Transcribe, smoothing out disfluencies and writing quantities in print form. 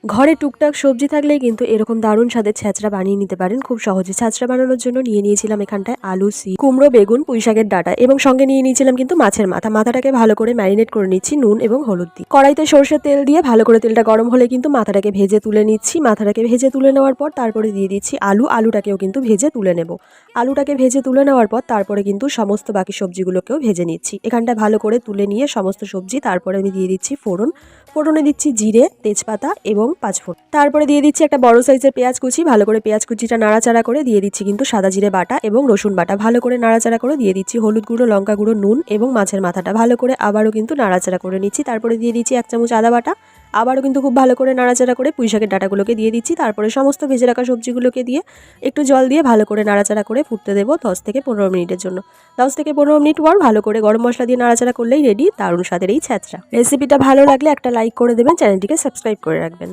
ঘরে টুকটাক সবজি থাকলেই কিন্তু এরকম দারুণ স্বাদের ছ্যাঁচড়া বানিয়ে নিতে পারেন খুব সহজে। ছ্যাঁচড়া বানানোর জন্য নিয়ে নিয়েছিলাম এখানটায় আলু, সিম, কুমড়ো, বেগুন, পুঁইশাকের ডাঁটা এবং সঙ্গে নিয়ে নিয়েছিলাম কিন্তু মাছের মাথা। মাথাটাকে ভালো করে ম্যারিনেট করে নিচ্ছি নুন এবং হলুদ দিয়ে। কড়াইতে সরষের তেল দিয়ে ভালো করে তেলটা গরম হলে কিন্তু মাথাটাকে ভেজে তুলে নিচ্ছি। মাথাটাকে ভেজে তুলে নেওয়ার পর তারপরে দিয়ে দিচ্ছি আলুটাকেও কিন্তু ভেজে তুলে নেব। আলুটাকে ভেজে তুলে নেওয়ার পর তারপরে কিন্তু সমস্ত বাকি সবজিগুলোকেও ভেজে নিচ্ছি। এখানটা ভালো করে তুলে নিয়ে সমস্ত সবজি তারপরে আমি দিয়ে দিচ্ছি ফোড়নে দিচ্ছি জিরে, তেজপাতা এবং পাঁচফোড়ন। তারপরে দিয়ে দিচ্ছি একটা বড় সাইজের পেঁয়াজ কুচি। ভালো করে পেঁয়াজ কুচিটা নাড়াচাড়া করে দিয়ে দিচ্ছি কিন্তু সাদা জিরে বাটা এবং রসুন বাটা। ভালো করে নাড়াচাড়া করে দিয়ে দিচ্ছি হলুদ গুঁড়ো, লঙ্কা গুঁড়ো, নুন এবং মাছের মাথাটা ভালো করে আবারও কিন্তু নাড়াচাড়া করে নিচ্ছি। তারপরে দিয়ে দিচ্ছি 1 চামচ আদা বাটা। আবারও কিন্তু খুব ভালো করে নাড়াচাড়া করে পুঁইশাকের ডাঁটাগুলোকে দিয়ে দিচ্ছি। তারপরে সমস্ত ভেজে রাখা সবজিগুলোকে দিয়ে একটু জল দিয়ে ভালো করে নাড়াচাড়া করে ফুটতে দেবো 10 থেকে 15 মিনিটের জন্য। 10 থেকে 15 মিনিট পর ভালো করে গরম মশলা দিয়ে নাড়াচাড়া করলেই রেডি দারুণ স্বাদের এই ছ্যাঁচড়া। রেসিপিটা ভালো লাগলে একটা লাইক করে দেবেন, চ্যানেলটিকে সাবস্ক্রাইব করে রাখবেন।